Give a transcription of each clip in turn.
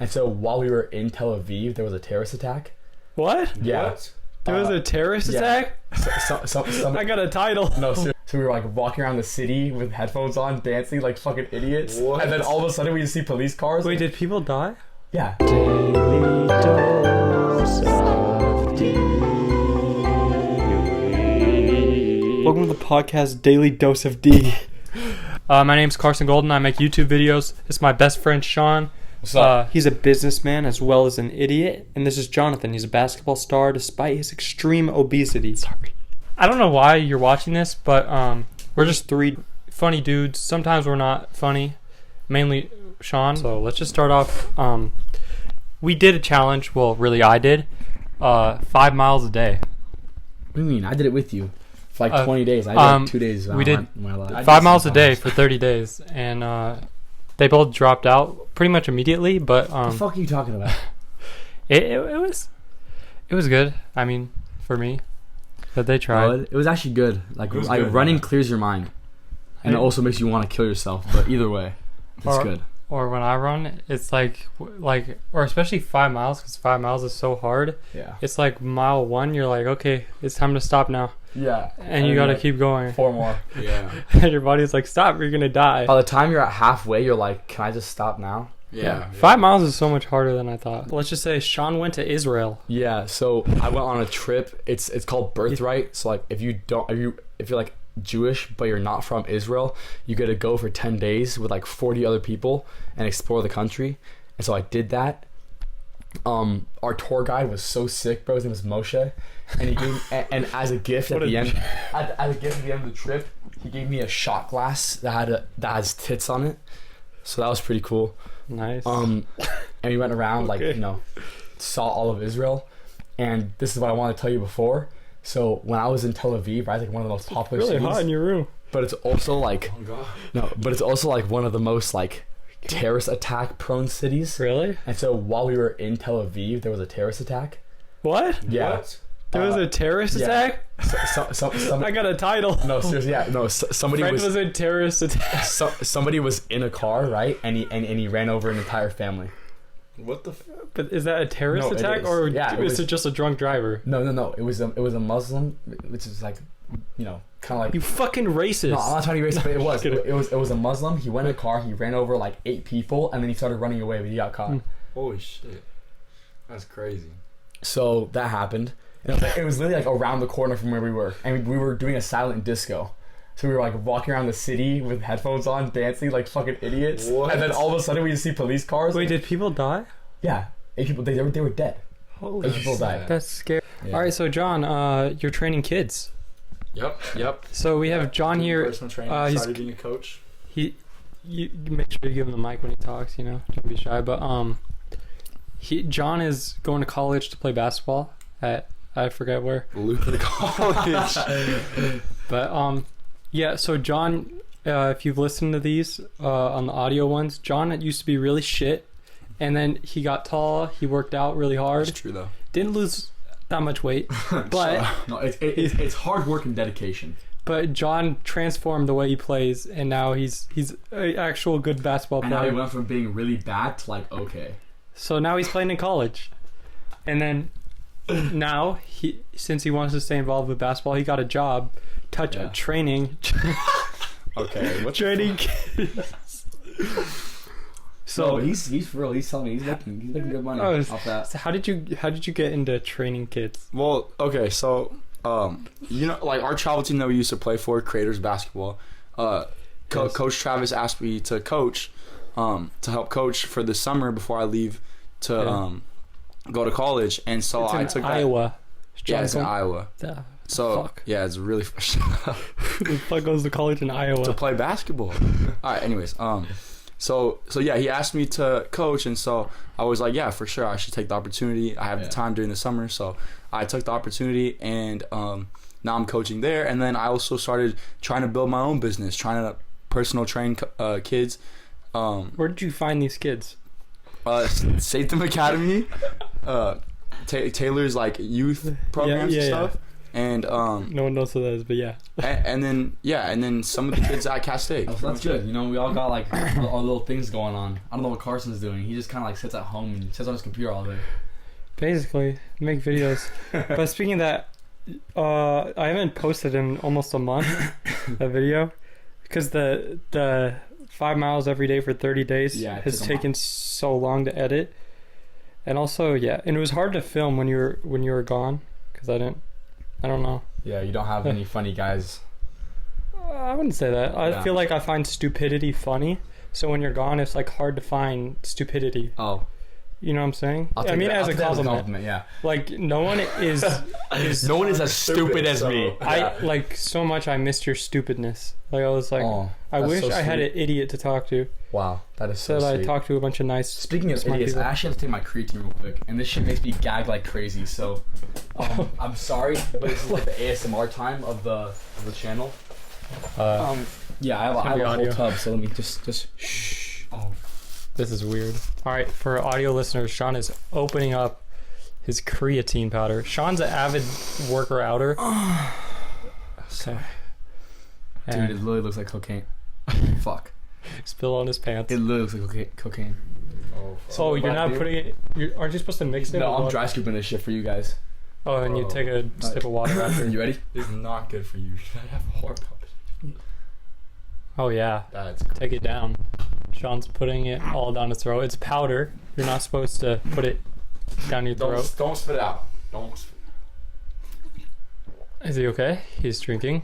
And so while we were in Tel Aviv, there was a terrorist attack. What? Yeah. What? There was a terrorist attack? I got a title. No, so we were like walking around the city with headphones on, dancing like fucking idiots. What? And then all of a sudden we just see police cars. Wait, did people die? Yeah. Daily dose of D. Welcome to the podcast Daily Dose of D. My name's Carson Golden. I make YouTube videos. This is my best friend Sean. What's up? He's a businessman as well as an idiot. And this is Jonathan. He's a basketball star despite his extreme obesity. Sorry. I don't know why you're watching this, but we're just three funny dudes. Sometimes we're not funny. Mainly Sean. So let's just start off. We did a challenge. Well, really I did. 5 miles a day. What do you mean? I did it with you. For like 20 days. I did 2 days. We did 5 miles a day for 30 days. And they both dropped out pretty much immediately. But what the fuck are you talking about? it was good. I mean, for me. But they tried. No, it was actually good. Like good, running man. clears your mind. And it also makes you want to kill yourself. But either way, it's good. Or when I run, it's like, or especially 5 miles, because 5 miles is so hard. Yeah. It's like mile 1, you're like, okay, it's time to stop now. Yeah. And you gotta keep going. 4 more. Yeah. And your body's like, stop, you're gonna die. By the time you're at halfway, you're like, can I just stop now? Yeah. 5 miles is so much harder than I thought. Let's just say Sean went to Israel. Yeah, so I went on a trip. It's called Birthright. So like if you're like Jewish but you're not from Israel, you get to go for 10 days with like 40 other people and explore the country. And so I did that. Our tour guide was so sick, bro. His name was Moshe, and he gave and as a gift at the end of the trip, he gave me a shot glass that has tits on it. So that was pretty cool. Nice. And we went around Okay. saw all of Israel. And this is what I wanted to tell you before. So when I was in Tel Aviv, right, like one of the most popular Really cities, hot in your room. but it's also like Oh god. but it's also like one of the most like terrorist attack prone cities. Really? And so while we were in Tel Aviv, there was a terrorist attack. What? Yeah. What? There was a terrorist yeah. attack? Somebody, I got a title. no, seriously, yeah, no. Somebody Friend was was a terrorist attack. somebody was in a car, right, and he ran over an entire family. What the But is that a terrorist No, it attack, is. or Yeah, it is was- it just a drunk driver? No. It was a Muslim, which is like, kind of like. You fucking racist. No, I'm not trying to be racist, but it was. Just kidding. It was a Muslim. He went in a car. He ran over like 8 people, and then he started running away, but he got caught. Holy shit. That's crazy. So that happened. And it was literally like around the corner from where we were, and we were doing a silent disco. So we were like walking around the city with headphones on, dancing like fucking idiots. What? And then all of a sudden we just see police cars. Wait, did people die? Yeah, 8 people. They were dead. Holy 8 people died. That's scary. Yeah. All right, so John, you're training kids. Yep. So we have John here. Personal training. he's- Started being a coach. You make sure you give him the mic when he talks. Don't be shy. But John is going to college to play basketball at I forget where. Luther College. But yeah. So John, if you've listened to these on the audio ones, John used to be really shit, and then he got tall. He worked out really hard. That's true though. Didn't lose that much weight, but No, it's hard work and dedication. but John transformed the way he plays, and now he's an actual good basketball And now player. he went from being really bad to like okay. So now he's playing in college, and then now since he wants to stay involved with basketball, he got a job, Yeah. training Okay. What's training kids. So he's for real. He's telling me he's making good money off that. So how did you get into training kids? Well, okay, so like our travel team that we used to play for, Creators Basketball. Yes. Coach Travis asked me to coach, to help coach for the summer before I leave to go to college, and so It's I in took Iowa. Yeah, it's in Iowa. Yeah. So Fuck. yeah, it's really Who the fuck goes to college in Iowa? to play basketball. All right. Anyways, so yeah, he asked me to coach, and so I was like, yeah, for sure, I should take the opportunity. I have the time during the summer, so I took the opportunity, and now I'm coaching there. And then I also started trying to build my own business, trying to personal train kids. Where did you find these kids? Satham Academy, Taylor's like youth programs and stuff. And No one knows who that is, but yeah. and then some of the kids at Cat Steak. Oh, so that's good. You know, we all got like our little things going on. I don't know what Carson's doing. He just kind of like sits at home and sits on his computer all day. Basically, make videos. But speaking of that, I haven't posted in almost a month a video because the 5 miles every day for 30 days has taken so long to edit. And also, and it was hard to film when you were gone because I don't know. Yeah, you don't have any funny guys. I wouldn't say that. I feel like I find stupidity funny. So when you're gone, it's like hard to find stupidity. Oh. You know what I'm saying? I mean, as a compliment. Yeah. Like, no one is no one is as stupid as me. I like so much. I missed your stupidness. Like, I was like, I wish I had an idiot to talk to. Wow, that is so sweet. sweet. I talked to a bunch of nice. Speaking of idiots, people. I actually have to take my creatine real quick, and this shit makes me gag like crazy. So, I'm sorry, but this is like the ASMR time of the channel. Yeah, I have a whole tub, so let me just shh. Oh. This is weird. All right, for audio listeners, Sean is opening up his creatine powder. Sean's an avid worker-outer. Okay. Dude, it literally looks like cocaine. Fuck. Spill on his pants. It literally looks like cocaine. So you're not putting it... aren't you supposed to mix it? No, I'm dry scooping this shit for you guys. Oh, and you take a sip of water after. You ready? This is not good for you. Should I have a heart palpitation? Oh, yeah. That's cool. Take it down. Sean's putting it all down his throat. It's powder. You're not supposed to put it down your throat. Don't spit it out. Don't spit it out. Is he okay? He's drinking.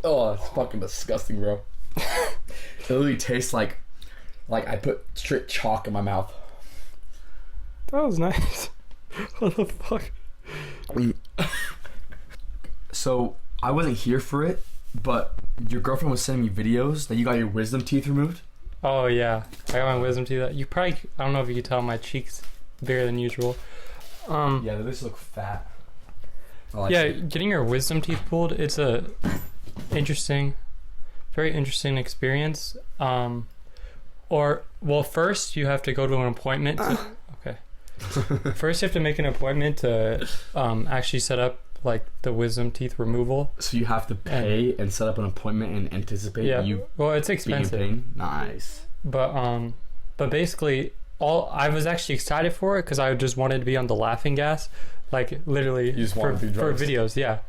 Oh, it's fucking disgusting, bro. It literally tastes like I put straight chalk in my mouth. That was nice. What the fuck? So, I wasn't here for it, but your girlfriend was sending me videos that you got your wisdom teeth removed. Oh, yeah. I got my wisdom teeth. You probably... I don't know if you could tell my cheeks bigger than usual. Yeah, they just look fat. Getting your wisdom teeth pulled, it's a very interesting experience. First you have to go to an appointment. First you have to make an appointment to actually set up like the wisdom teeth removal. So you have to pay and set up an appointment and anticipate you. Well, it's expensive. Being in pain. Nice. But basically, I was actually excited for it because I just wanted to be on the laughing gas, like literally for videos, yeah,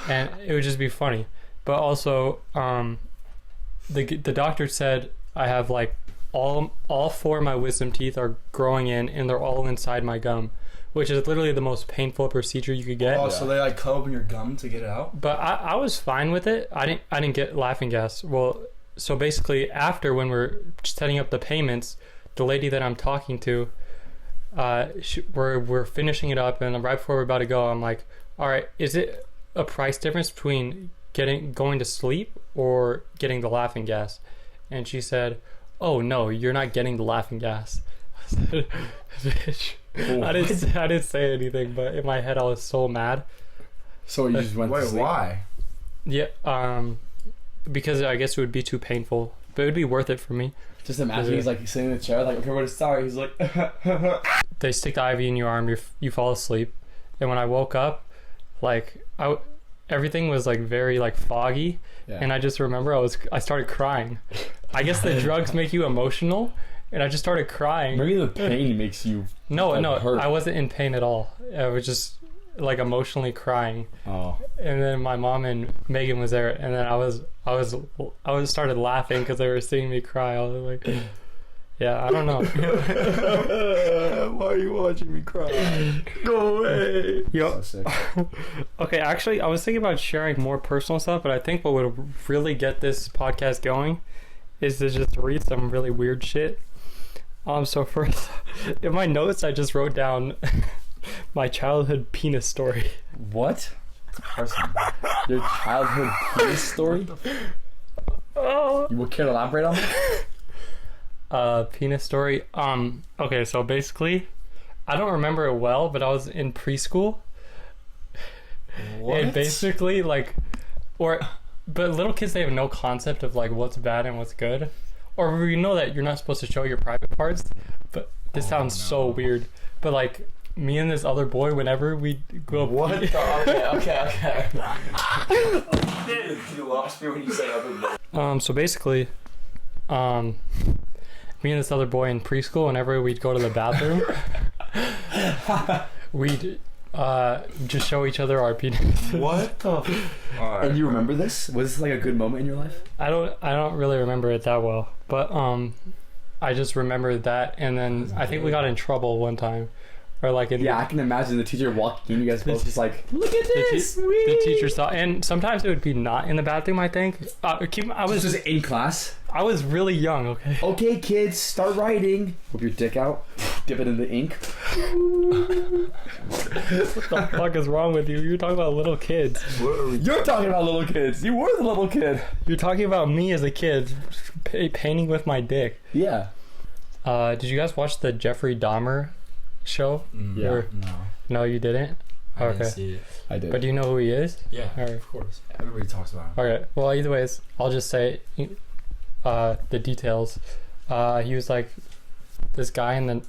and it would just be funny. But also, the doctor said I have like all 4 of my wisdom teeth are growing in, and they're all inside my gum, which is literally the most painful procedure you could get. Oh, so they like cut open your gum to get it out? But I was fine with it. I didn't get laughing gas. Well, so basically, after when we're setting up the payments, the lady that I'm talking to, we're finishing it up, and right before we're about to go, I'm like, all right, is it a price difference between going to sleep or getting the laughing gas? And she said, oh no, you're not getting the laughing gas. I said, bitch. I didn't say anything, but in my head I was so mad. So you just went to sleep? Why? Yeah, because I guess it would be too painful, but it would be worth it for me. Just imagine he's like sitting in the chair, like, okay, what is sorry? He's like, they stick the IV in your arm, you fall asleep, and when I woke up, like everything was like very like foggy, and I just remember I started crying. I guess the drugs make you emotional, and I just started crying. Maybe the pain makes you hurt. I wasn't in pain at all. I was just like emotionally crying. Oh. And then my mom and Megan was there, and then I was started laughing because they were seeing me cry. I was like, yeah, I don't know. Why are you watching me cry? Go away. Yo. So sick. Okay, actually, I was thinking about sharing more personal stuff, but I think what would really get this podcast going is to just read some really weird shit. So first, in my notes, I just wrote down my childhood penis story. What? Carson, your childhood penis story? You would care to elaborate on that? Penis story. Okay, so basically, I don't remember it well, but I was in preschool. What? And basically, but little kids, they have no concept of like what's bad and what's good. Or we know that you're not supposed to show your private parts, but this sounds so weird. But like me and this other boy, whenever we go. What? Okay. You lost me when you said other boy. So basically, me and this other boy in preschool, whenever we'd go to the bathroom, we'd just show each other our penis. What the? And you remember this? Was this like a good moment in your life? I don't really remember it that well, but I just remember that, and then I think we got in trouble one time, or like I can imagine the teacher walking in, you guys both just like, look at this. The teacher saw, and sometimes it would be not in the bathroom. I think I was just in class. I was really young. Okay, kids, start writing. Whip your dick out, dip it in the ink. What the fuck is wrong with you? You're talking about little kids. You're talking about little kids. You were the little kid. You're talking about me as a kid painting with my dick. Yeah. Did you guys watch the Jeffrey Dahmer show? Yeah. No, you didn't? I didn't see it. I did. But do you know who he is? Yeah, All right. of course. Everybody talks about him. Okay. Well, either ways, I'll just say the details. He was like this guy in the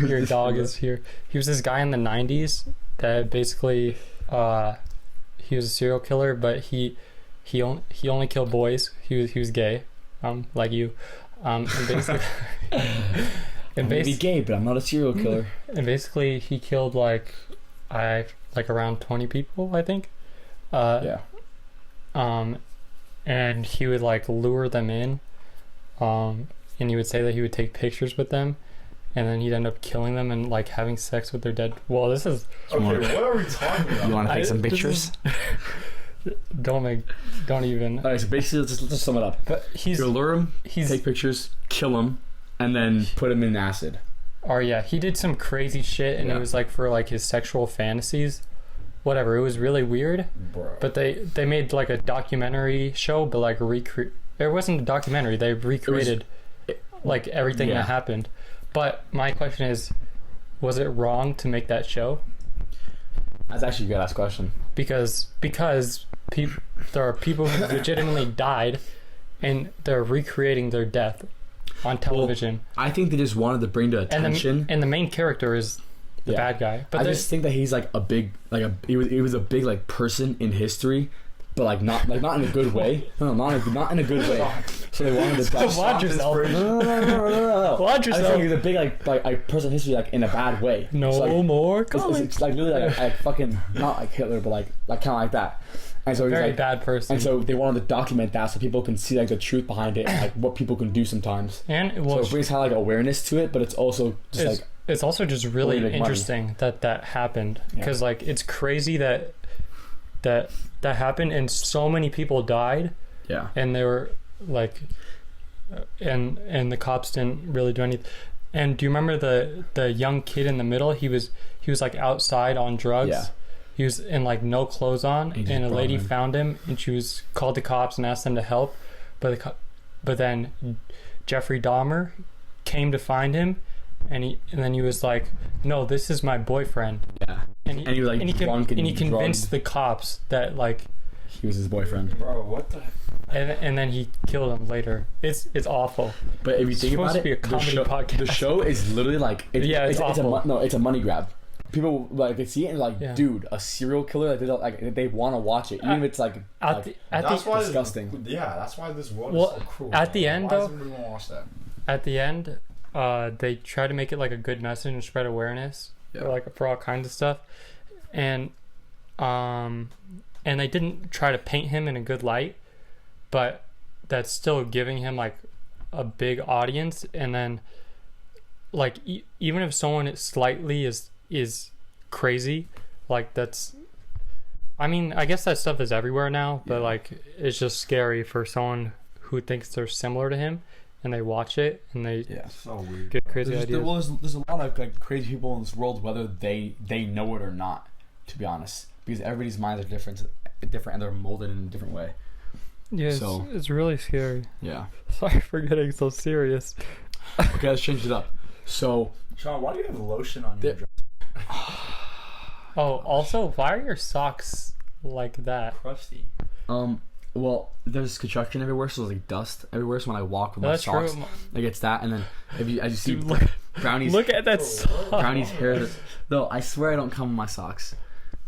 your dog is here. He was this guy in the 90s that basically he was a serial killer, but he only killed boys. He was gay, like you, and basically and maybe gay, but I'm not a serial killer. And basically he killed like around 20 people, I think. And he would like lure them in, and he would say that he would take pictures with them, and then he'd end up killing them and like having sex with their dead. Well, this is okay. What are we talking about? You want to take some pictures? Don't even. Alright, so basically, let's just sum it up. But you lure him, take pictures, kill him, and then put him in acid. Oh yeah, he did some crazy shit, and it was like for like his sexual fantasies. Whatever, it was really weird. Bro. But they made like a documentary show, but like it wasn't a documentary. They recreated like everything that happened. But my question is, was it wrong to make that show? That's actually a good ass question. Because there are people who legitimately died, and they're recreating their death on television. Well, I think they just wanted to bring the attention. And the main character is the bad guy. But I just think that he's like a big, he was a big like person in history, but like not in a good way. No, not in a good way. So they wanted to watch yourself. No. Watch yourself. I think he's a big like person in history, like in a bad way. No so, like, more. It's like literally like fucking not like Hitler, but like kind of like that. And so he's very like, bad person. And so they wanted to document that so people can see like the truth behind it and like what people can do sometimes. And so it brings kind of like awareness to it, but it's also just like. It's also just really interesting that happened, because like it's crazy that happened and so many people died. Yeah. And they were like, and the cops didn't really do anything. And do you remember the young kid in the middle? He was like outside on drugs. Yeah. He was in like no clothes on, and a lady found him, and she was called the cops and asked them to help, but then Jeffrey Dahmer came to find him. And then he was like, "No, this is my boyfriend." Yeah. And he was like drunk and he convinced the cops that like he was his boyfriend. Bro, what the? And then he killed him later. It's awful. But if you think about it, be a comedy podcast. The show is literally like it's awful. It's a money grab. People like they see it and like, dude, a serial killer. Like they don't like they want to watch it, even if it's like disgusting. That's why this world is so cruel. At the end, though, watch that? At the end. They try to make it like a good message and spread awareness for all kinds of stuff, and they didn't try to paint him in a good light, but that's still giving him like a big audience. And then like even if someone slightly is crazy, like that's, I mean, I guess that stuff is everywhere now, but like it's just scary for someone who thinks they're similar to him. And they watch it, and they so weird. Get crazy ideas. There's a lot of like crazy people in this world, whether they know it or not. To be honest, because everybody's minds are different, and they're molded in a different way. Yeah, so, it's really scary. Yeah. Sorry for getting so serious. Okay, let's change it up. So, Sean, why do you have lotion on your dress? Oh, also, why are your socks like that? Crusty. Well, there's construction everywhere, so there's like dust everywhere. So when I walk with my socks, like it's that. And then as you see, Brownie's. Look at that sock. Brownie's hair. No, I swear I don't come in my socks.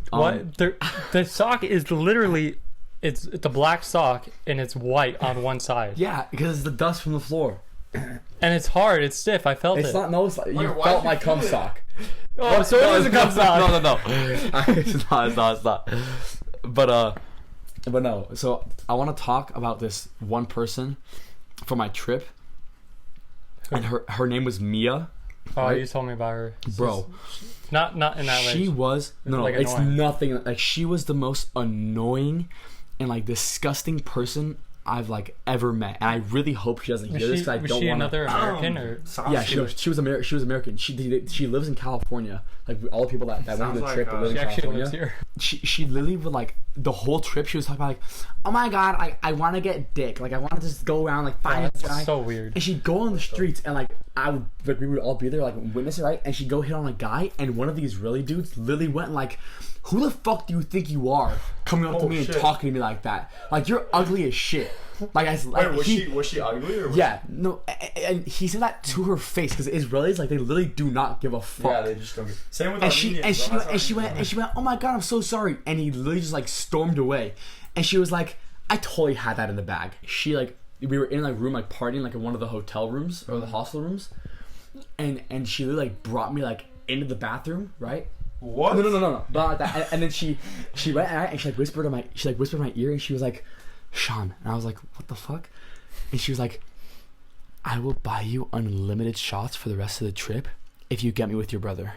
What? The sock is literally, it's a black sock and it's white on one side. Yeah, because it's the dust from the floor. And it's hard. It's stiff. I felt It's it. not. No, it's like, you felt my cum sock. Oh, so it is a cum sock. No. It's not. But no. So I want to talk about this one person for my trip, and her name was Mia. Oh, right? you told me about her, Bro. Not in that way. She was Like it's annoying. nothing. Like she was the most annoying and like disgusting person I've like ever met, and I really hope she doesn't hear this because I Was don't she want another American or? Yeah, she was American. She was American. She lives in California. Like all the people that went on the trip live in She actually lives California. here. She literally would like the whole trip. She was talking about like, oh my god, I want to get dick. Like I want to just go around like find a guy. That's so weird. And she'd go on the streets and like we would all be there like witness it, right? And she'd go hit on a guy, and one of these really dudes literally went like, who the fuck do you think you are coming up to me and talking to me like that? Like you're ugly as shit. Like was she ugly or? Yeah, no, and he said that to her face because Israelis like they literally do not give a fuck. Yeah, they just don't. Same with And she went, oh my god, I'm so sorry, and he literally just like stormed away, and she was like, I totally had that in the bag. She like we were in like room like partying like in one of the hotel rooms or the hostel rooms, and she literally like brought me like into the bathroom, right? What? No. But like that, and then she went and she like whispered in my ear, and she was like, Sean, and I was like, what the fuck? And she was like, I will buy you unlimited shots for the rest of the trip if you get me with your brother.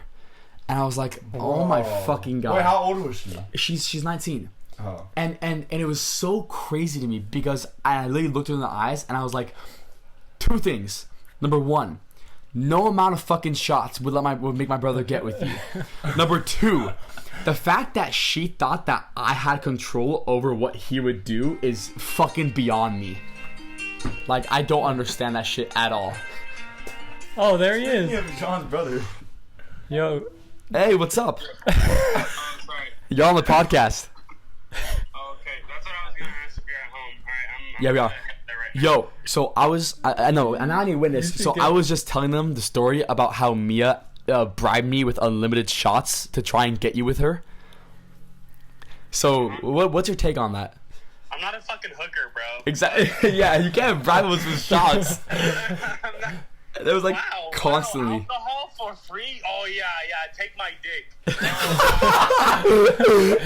And I was like, oh my fucking god. Wait, how old was she? She's 19. Oh. And it was so crazy to me because I literally looked her in the eyes and I was like, two things. Number one, no amount of fucking shots would make my brother get with you. Number two, the fact that she thought that I had control over what he would do is fucking beyond me. Like, I don't understand that shit at all. Oh, there he is. Yeah, John's brother. Yo. Hey, what's up? Sorry. You're on the podcast. Oh, okay, that's what I was gonna ask if you're at home. Alright, I'm Yeah, we gonna are. head there right now. Yo, so I know, and I need a witness. So I was just telling them the story about how Mia bribed me with unlimited shots to try and get you with her. So what's your take on that? I'm not a fucking hooker, bro. Exactly. Yeah, you can't bribe us with shots. I'm not, There was like wow, constantly. alcohol for free? Oh yeah, take my dick.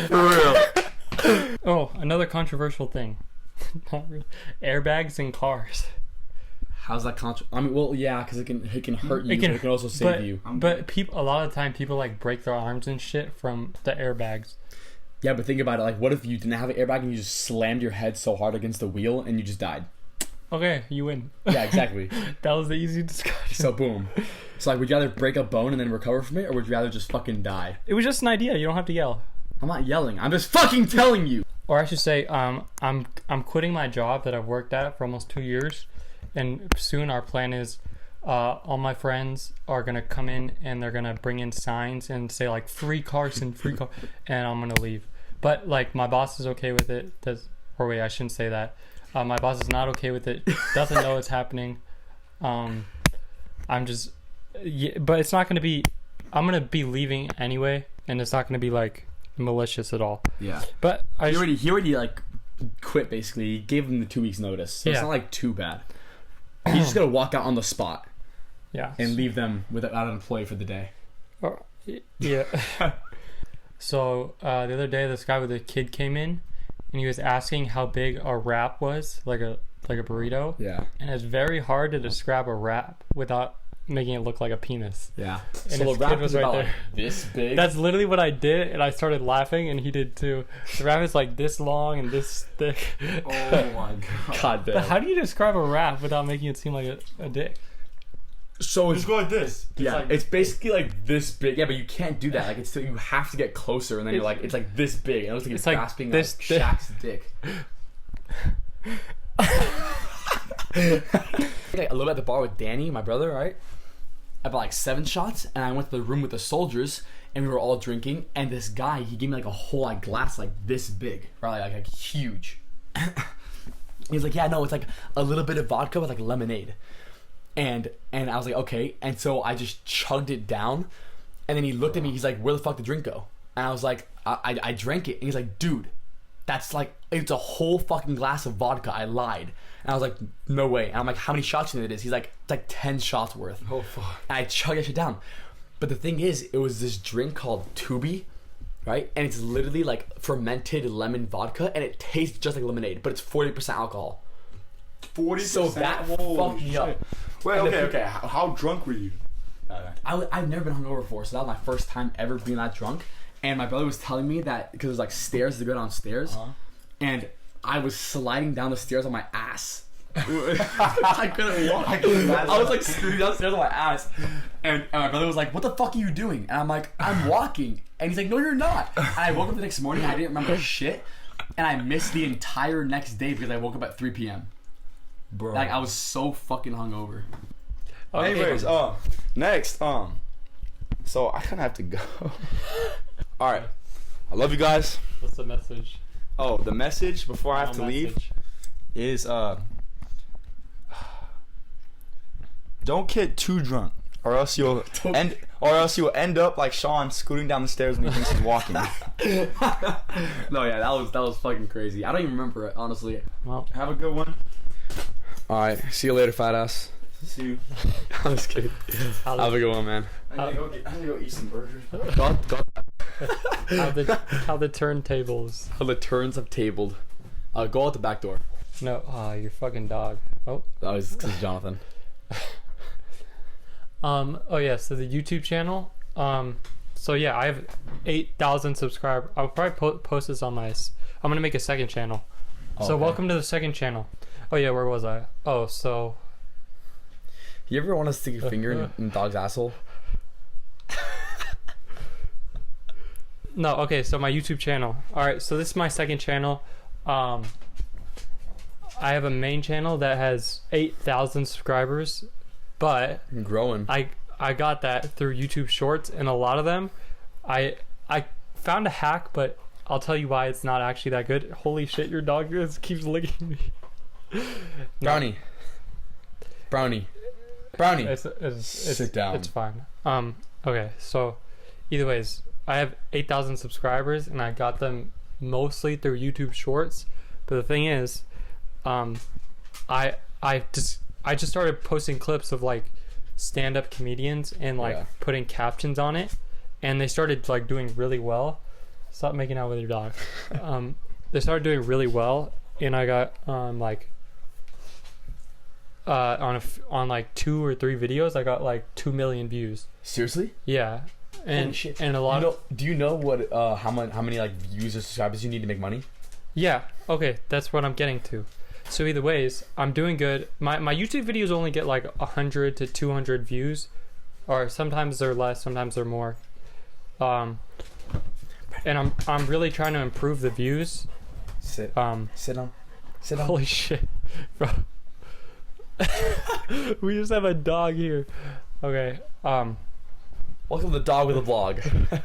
For real. Oh, another controversial thing. Not really. Airbags in cars. How's that I mean, well, yeah, because it can hurt you, but it can also save you. But a lot of the time, people like break their arms and shit from the airbags. Yeah, but think about it. Like, what if you didn't have an airbag and you just slammed your head so hard against the wheel and you just died? Okay, you win. Yeah, exactly. That was the easy discussion. So boom. So like, would you rather break a bone and then recover from it, or would you rather just fucking die? It was just an idea. You don't have to yell. I'm not yelling. I'm just fucking telling you. Or I should say, I'm quitting my job that I've worked at for almost 2 years, and soon our plan is, all my friends are gonna come in and they're gonna bring in signs and say like free Carson, free Carson, and I'm gonna leave. But like my boss is okay with it. Or wait, I shouldn't say that. My boss is not okay with it. Doesn't know it's happening. I'm just, yeah, but it's not gonna be. I'm gonna be leaving anyway, and it's not gonna be like malicious at all. Yeah. But He already like quit basically. He gave him the 2 weeks notice, so it's Yeah. not like too bad. He's just gonna walk out on the spot yeah. and leave them without an employee for the day. Yeah. So the other day, this guy with a kid came in, and he was asking how big a wrap was, like a burrito. Yeah. And it's very hard to describe a wrap without making it look like a penis. Yeah. And So his the wrap kid was is right about there. like this big. That's literally what I did, and I started laughing, and he did too. The wrap is like this long and this thick. Oh my god. God damn. But how do you describe a wrap without making it seem like a dick? So it's Just go like this. it's basically like this big. Yeah, but you can't do that. Like it's still, you have to get closer, and then you're like it's like this big. And it looks like it's like grasping this like thick. Shaq's dick. Like, I live at the bar with Danny, my brother, right? I bought like 7 shots, and I went to the room with the soldiers, and we were all drinking. And this guy, he gave me like a whole like glass like this big, right? Like huge. He's like, yeah, no, it's like a little bit of vodka with like lemonade. And I was like, okay. And so I just chugged it down. And then he looked at me. He's like, where the fuck did the drink go? And I was like, I drank it. And he's like, dude, that's like, it's a whole fucking glass of vodka. I lied. And I was like, no way. And I'm like, how many shots do you think it is? He's like, it's like 10 shots worth. Oh, fuck. And I chugged that shit down. But the thing is, it was this drink called Tubi, right? And it's literally like fermented lemon vodka. And it tastes just like lemonade. But it's 40% alcohol. 40%? So that fucked me up. Wait, okay. How drunk were you? I've never been hungover before, so that was my first time ever being that drunk. And my brother was telling me that because there's like stairs to go downstairs, and I was sliding down the stairs on my ass. I couldn't walk. I was like scooting downstairs on my ass, and my brother was like, "What the fuck are you doing?" And I'm like, "I'm walking." And he's like, "No, you're not." And I woke up the next morning, I didn't remember shit, and I missed the entire next day because I woke up at 3 p.m. Bro, Like I was so fucking hungover. Anyways, next, so I kind of have to go. All right, I love you guys. What's the message? Oh, the message before I have to Message. leave is don't get too drunk, or else you'll end up like Sean scooting down the stairs when he thinks he's walking. No, yeah, that was fucking crazy. I don't even remember it, honestly. Well, Have a good one. All right, see you later, fat ass. See you. I'm just kidding. how Have a the, good one, man. I need to go eat some burgers. Go. how the turntables. How the turns have tabled. Go out the back door. No, your fucking dog. Oh. That was Jonathan. Oh yeah, so the YouTube channel. So yeah, I have 8,000 subscribers. I'll probably post this on my. I'm gonna make a second channel. So Okay. welcome to the second channel. Oh yeah, where was I? Oh, so You ever want to stick your finger in dog's asshole? no. Okay, so my YouTube channel. All right, so this is my second channel. I have a main channel that has 8,000 subscribers, but I'm growing. I got that through YouTube Shorts, and a lot of them, I found a hack, but I'll tell you why it's not actually that good. Holy shit, your dog just keeps licking me. Brownie. It's Sit down. It's fine. Okay, so either ways, I have 8,000 subscribers, and I got them mostly through YouTube Shorts. But the thing is, I just started posting clips of like stand-up comedians and like putting captions on it, and they started like doing really well. Stop making out with your dog. They started doing really well, and I got on like 2 or 3 videos, I got like 2 million views. Seriously? Yeah, and shit. and a lot of Do you know what how many like views or subscribers you need to make money? yeah. Okay, that's what I'm getting to. So either ways, I'm doing good. My YouTube videos only get like 100 to 200 views, or sometimes they're less, sometimes they're more. And I'm really trying to improve the views. Sit down. Holy shit, bro. We just have a dog here. Okay. Welcome to the Dog with a Vlog.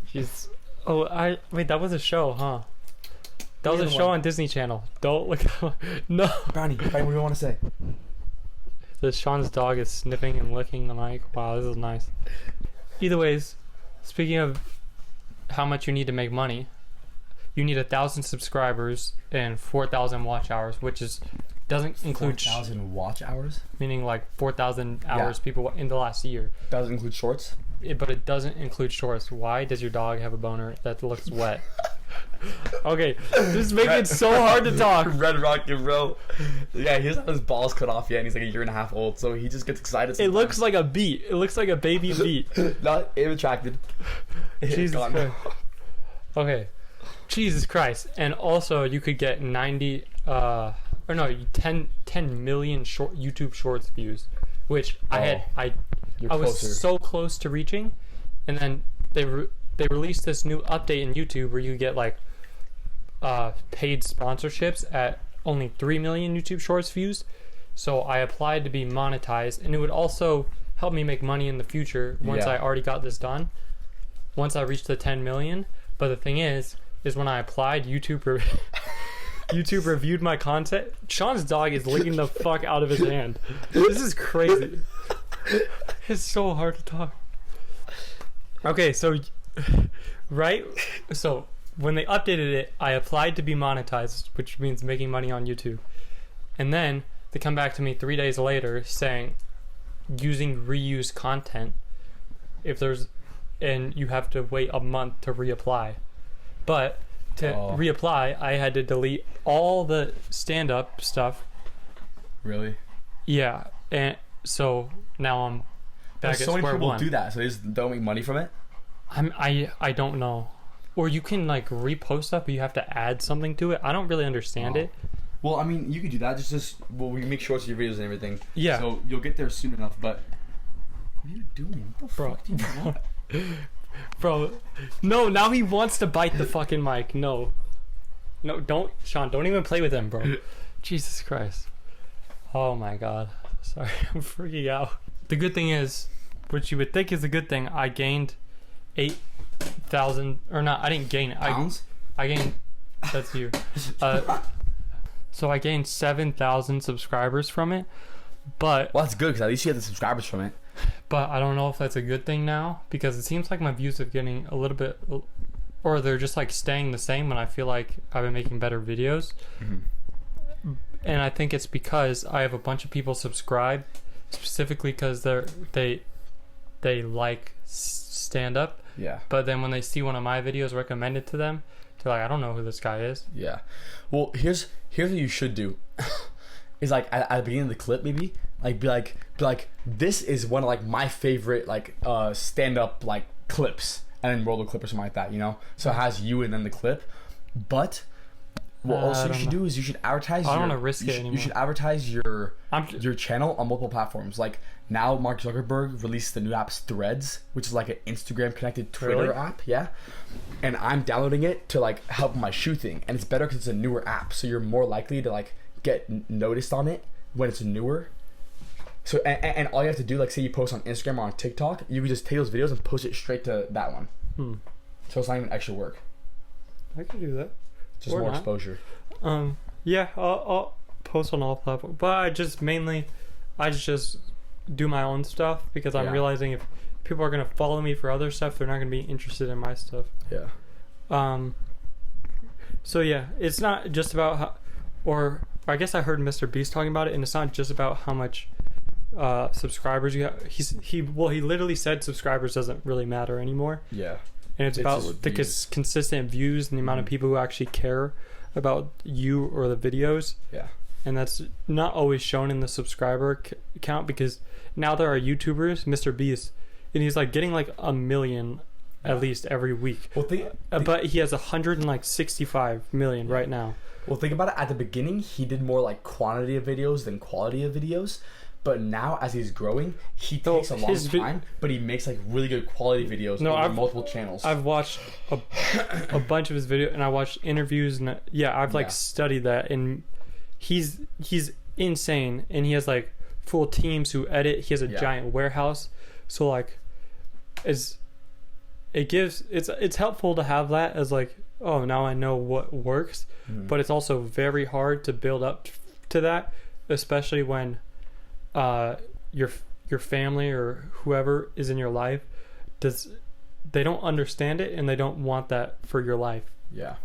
She's. Oh, wait. That was a show, huh? That was a show on Disney Channel. Don't look. No. Brownie, what do you want to say? Sean's dog is sniffing and licking the mic. Wow, this is nice. Either ways, speaking of how much you need to make money, you need 1,000 subscribers and 4,000 watch hours, which doesn't include 4,000 watch hours. meaning like 4,000 hours people in the last year. Doesn't include shorts. But it doesn't include shorts. Why does your dog have a boner that looks wet? Okay, this is making it so hard to talk. Red Rocket, bro. Yeah, he doesn't have his balls cut off yet, and he's like a year and a half old, so he just gets excited. It sometimes. looks like a beet. It looks like a baby beet. Not attracted. Jesus God, Christ. Okay. Jesus Christ. And also, you could get 10 million short YouTube Shorts views, which I was closer. so close to reaching, and then they released this new update in YouTube where you get like paid sponsorships at only 3 million YouTube Shorts views. So I applied to be monetized, and it would also help me make money in the future once I already got this done. Once I reached the 10 million. But the thing is when I applied, YouTube YouTube reviewed my content. Sean's dog is licking the fuck out of his hand. This is crazy. It's so hard to talk. Okay, so so when they updated it, I applied to be monetized, which means making money on YouTube. And then they come back to me 3 days later saying using reused content, and you have to wait a month to reapply. But to reapply, I had to delete all the stand-up stuff. Really? Yeah, and so now I'm back at so many square people one. do that, so they just don't make money from it. I don't know. Or you can like repost stuff, but you have to add something to it. I don't really understand it. Well, I mean, you can do that. We make shorts of your videos and everything. Yeah. So you'll get there soon enough. But what are you doing? What the fuck do you want? Bro, no, now he wants to bite the fucking mic. No, don't, Sean, don't even play with him, bro. Jesus Christ. Oh my God. Sorry, I'm freaking out. The good thing is, which you would think is a good thing, I gained 8,000, or not, I didn't gain it. Pounds? I gained, that's you. So I gained 7,000 subscribers from it, but... Well, that's good, because at least you get the subscribers from it. But I don't know if that's a good thing now, because it seems like my views are getting a little bit, or they're just like staying the same when I feel like I've been making better videos. Mm-hmm. And I think it's because I have a bunch of people subscribe specifically because they like stand up. Yeah. But then when they see one of my videos recommended to them, they're like, I don't know who this guy is. Yeah. Well, here's what you should do. Is like at the beginning of the clip, maybe like be like this is one of like my favorite like stand up like clips, and then roll the clip or something like that, you know. So it has you and then the clip, but what also you should do is you should advertise. I don't want to risk it anymore. You should advertise your channel on multiple platforms. Like now, Mark Zuckerberg released the new app Threads, which is like an Instagram connected Twitter app. Yeah, and I'm downloading it to like help my shoe thing, and it's better because it's a newer app, so you're more likely to like get noticed on it when it's newer. So and all you have to do, like say you post on Instagram or on TikTok, you can just take those videos and post it straight to that one. So it's not even extra work. I could do that. Just or more not. exposure. Yeah, I'll post on all platforms, but I just do my own stuff because I'm realizing if people are gonna follow me for other stuff, they're not gonna be interested in my stuff. Yeah. So yeah, it's not just about how, or I guess I heard Mr. Beast talking about it, and it's not just about how much subscribers you have. He literally said subscribers doesn't really matter anymore. Yeah. And it's about the consistent views and the amount of people who actually care about you or the videos. Yeah. And that's not always shown in the subscriber count, because now there are YouTubers, Mr. Beast, and he's like getting like 1 million at least every week. Well, but he has 165 million right now. Well, think about it. At the beginning, he did more like quantity of videos than quality of videos. But now, as he's growing, he takes a long time, but he makes like really good quality videos on multiple channels. I've watched a bunch of his videos, and I watched interviews, and I've studied that, and he's insane, and he has like full teams who edit. He has a giant warehouse, so like, it's helpful to have that as like, oh, now I know what works, but it's also very hard to build up to that, especially when your family or whoever is in your life they don't understand it, and they don't want that for your life. Yeah.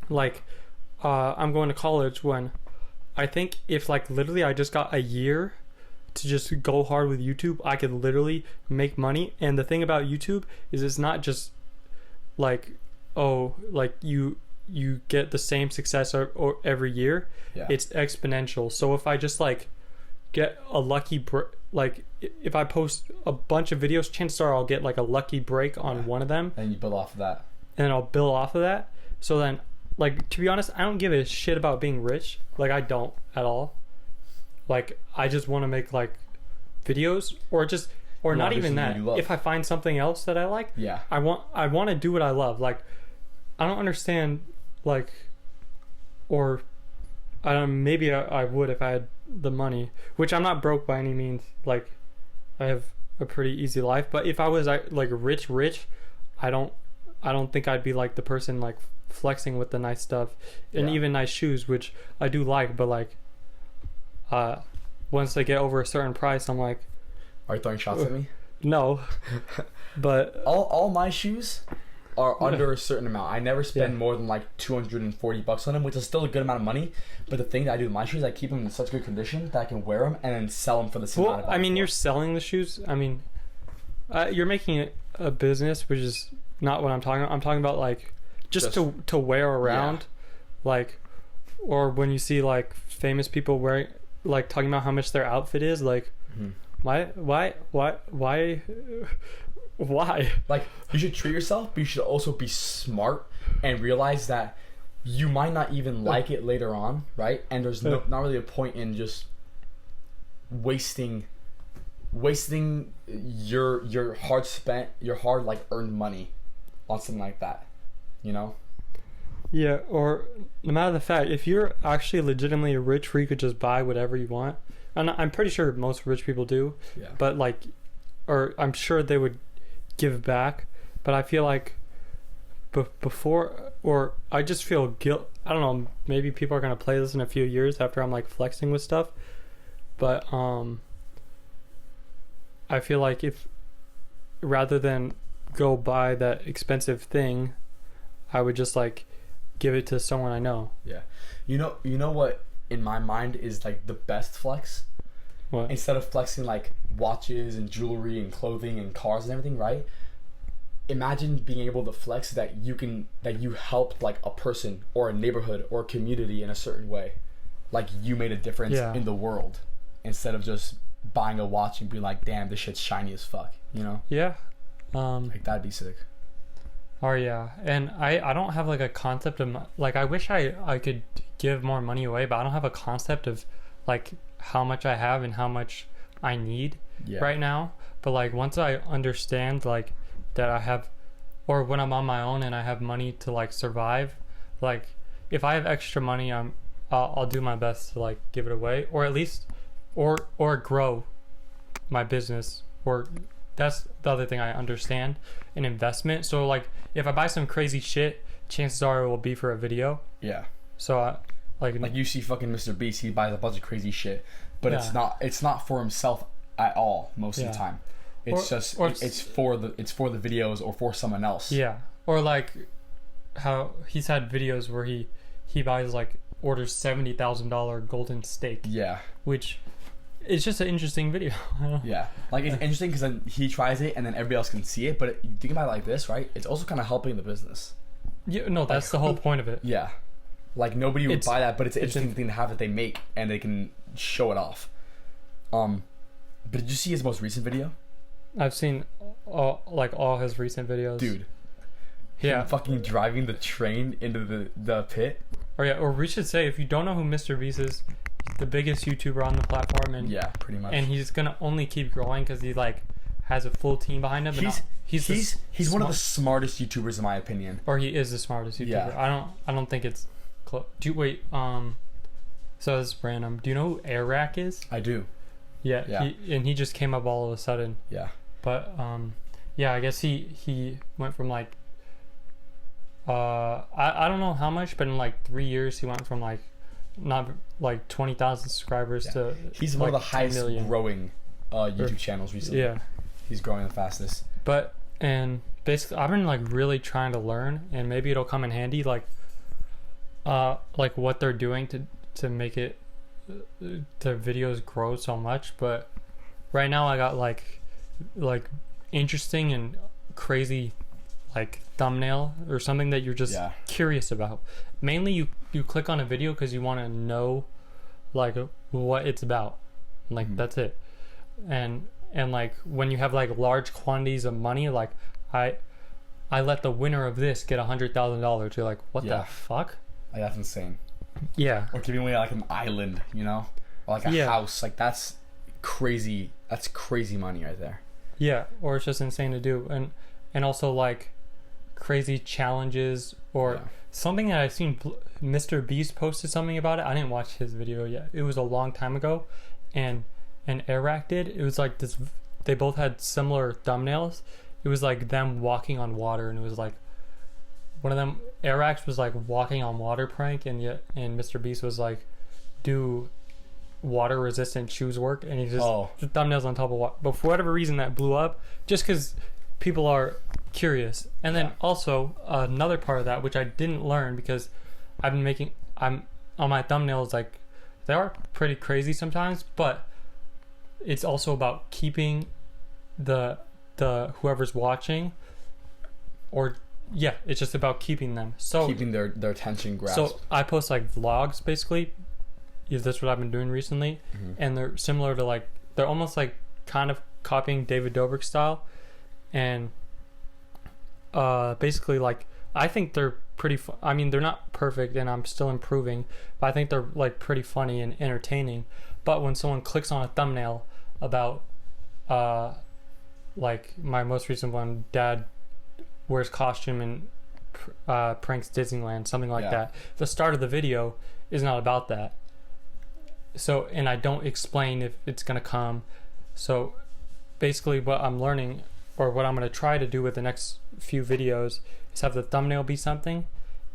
Like I'm going to college, when I think if like literally I just got a year to just go hard with YouTube, I could literally make money. And the thing about YouTube is it's not just like, oh, like you get the same success or every year. It's exponential. So if I just like get a lucky like if I post a bunch of videos, chances are I'll get like a lucky break on one of them, and you build off of that, and I'll build off of that. So then, like, to be honest, I don't give a shit about being rich. Like, I don't at all. Like, I just want to make like videos, or not even that. If I find something else that I like, I want to do what I love. Like, I don't understand, like, or maybe I would if I had the money, which I'm not broke by any means. Like, I have a pretty easy life, but if I was like rich, I don't think I'd be like the person like flexing with the nice stuff and Yeah. even nice shoes, which I do like, but like once they get over a certain price, I'm like, Are you throwing shots at me? no. But All my shoes are under a certain amount. I never spend Yeah. more than like $240 on them, which is still a good amount of money. But the thing that I do with my shoes, I keep them in such good condition that I can wear them and then sell them for the same amount well, of I mean, money. you're selling the shoes. I mean, you're making it a business, which is not what I'm talking about. I'm talking about like just to wear around, like, or when you see like famous people wearing, like talking about how much their outfit is, like, Mhm. why? Like, you should treat yourself, but you should also be smart and realize that you might not even like it later on, right? And there's not really a point in just wasting your hard like earned money on something like that, you know? Yeah, or no matter the fact, if you're actually legitimately rich where you could just buy whatever you want, and I'm pretty sure most rich people do, Yeah. but like, or I'm sure they would give back, but I feel like before, or I just feel guilt. I don't know, maybe people are going to play this in a few years after I'm like flexing with stuff, but I feel like if rather than go buy that expensive thing, I would just like give it to someone I know. Yeah. You know what in my mind is like the best flex? What? Instead of flexing like watches and jewelry and clothing and cars and everything, right? Imagine being able to flex that you helped like a person or a neighborhood or a community in a certain way. Like you made a difference in the world instead of just buying a watch and being like, damn, this shit's shiny as fuck, you know? Yeah. Like that'd be sick. Oh yeah, and I don't have like a concept of like I wish I could give more money away, but I don't have a concept of like how much I have and how much I need right now. But like once I understand like that I have, or when I'm on my own and I have money to like survive, like if I have extra money, I'll do my best to like give it away, or at least or grow my business, or that's the other thing I understand, an investment. So like if I buy some crazy shit, chances are it will be for a video. Yeah. So I like you see fucking Mr. Beast, he buys a bunch of crazy shit, but Yeah. it's not for himself at all most of Yeah. the time. It's it's for the videos or for someone else. Yeah. Or like how he's had videos where he buys like orders $70,000 golden steak. Yeah. Which is just an interesting video. Yeah. Like it's interesting because then he tries it and then everybody else can see it. But you think about it like this, right? It's also kind of helping the business. Yeah, no, that's the whole point of it. Yeah. Like nobody would buy that, but it's an interesting in- thing to have that they make and they can show it off. But did you see his most recent video? I've seen all his recent videos. Dude. Yeah. Him fucking driving the train into the pit. Or we should say, if you don't know who Mr. Beast is, he's the biggest YouTuber on the platform, and Yeah, pretty much. and he's gonna only keep growing because he like has a full team behind him. He's one of the smartest YouTubers in my opinion. or he is the smartest YouTuber. Yeah. I don't think it's close. Do you wait? So this is random. Do you know who Airrack is? I do. Yeah. Yeah. He just came up all of a sudden. Yeah. But yeah, I guess he went from like I don't know how much, but in like 3 years he went from like not like 20,000 subscribers to He's like one of the 10 highest million. growing YouTube channels recently. Yeah. He's growing the fastest. But and basically I've been like really trying to learn, and maybe it'll come in handy like what they're doing to make it their videos grow so much. But right now I got like interesting and crazy like thumbnail or something that you're just curious about. Mainly you click on a video because you want to know like what it's about, like that's it. And like when you have like large quantities of money, like I let the winner of this get $100,000. You're like, what the fuck? Like that's insane. Yeah. Or giving away like an island, you know, or like a house. Like that's crazy. That's crazy money right there. Yeah. Or it's just insane to do, and also like crazy challenges or something that I've seen. Mr. Beast posted something about it. I didn't watch his video yet. It was a long time ago, and Airrack did. It was like this. They both had similar thumbnails. It was like them walking on water, and it was like one of them, Arax was like walking on water prank, and Mr. Beast was like, do water resistant shoes work? And he just the thumbnails on top of water. But for whatever reason, that blew up just because people are curious. And then also another part of that, which I didn't learn because I'm on my thumbnails, like they are pretty crazy sometimes, but it's also about keeping the whoever's watching, or it's just about keeping them. So keeping their attention grasped. So I post like vlogs basically. That's what I've been doing recently, and they're similar to like, they're almost like kind of copying David Dobrik style, and basically like I think they're pretty I mean, they're not perfect and I'm still improving, but I think they're like pretty funny and entertaining. But when someone clicks on a thumbnail about like my most recent one, dad wears costume and pranks Disneyland, something like that, the start of the video is not about that. So, and I don't explain if it's going to come. So basically what I'm learning, or what I'm going to try to do with the next few videos, is have the thumbnail be something,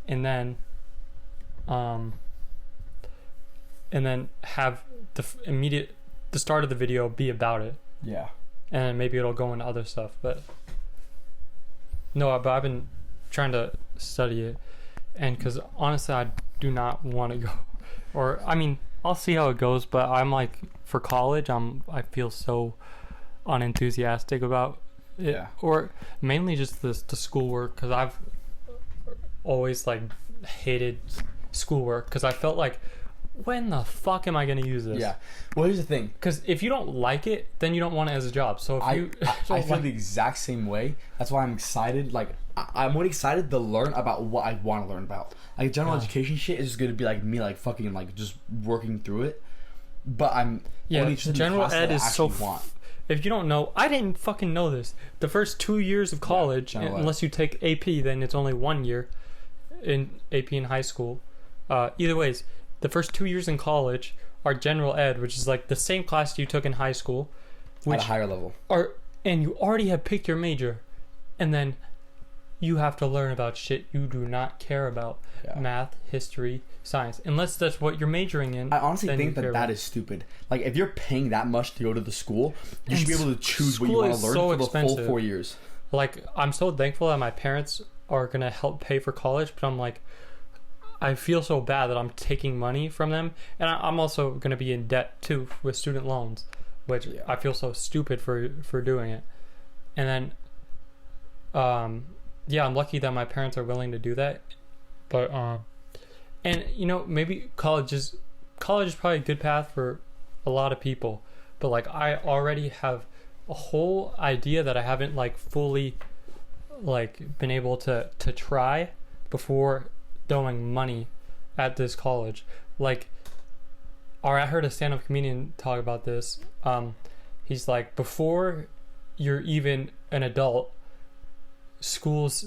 and then have the start of the video be about it. Yeah. And then maybe it'll go into other stuff. But no, but I've been trying to study it, and because honestly I do not want to go, or I mean, I'll see how it goes, but I'm like, for college, I feel so unenthusiastic about it. Yeah. Or mainly just the schoolwork, because I've always like hated schoolwork, because I felt like, when the fuck am I going to use this? Yeah. Well, here's the thing. Because if you don't like it, then you don't want it as a job. So if I feel the exact same way. That's why I'm excited. Like, I'm really excited to learn about what I want to learn about. Like, general education shit is just going to be like me, like fucking like just working through it. But I'm only interested in general ed is so. Want. If you don't know, I didn't fucking know this. The first 2 years of college, unless you take AP, then it's only 1 year in AP in high school. Either ways, the first 2 years in college are general ed, which is like the same class you took in high school, which at a higher level. And you already have picked your major, and then you have to learn about shit you do not care about. Math, history, science. Unless that's what you're majoring in. I honestly think that is stupid. Like, if you're paying that much to go to the school, you should be able to choose what you want to learn for the full 4 years. Like, I'm so thankful that my parents are going to help pay for college, but I'm like, I feel so bad that I'm taking money from them. And I'm also going to be in debt, too, with student loans, which I feel so stupid for doing it. And then, I'm lucky that my parents are willing to do that. But and you know, maybe college is probably a good path for a lot of people, but like I already have a whole idea that I haven't like fully like been able to try before throwing money at this college. Like, or I heard a stand-up comedian talk about this. He's like, before you're even an adult, schools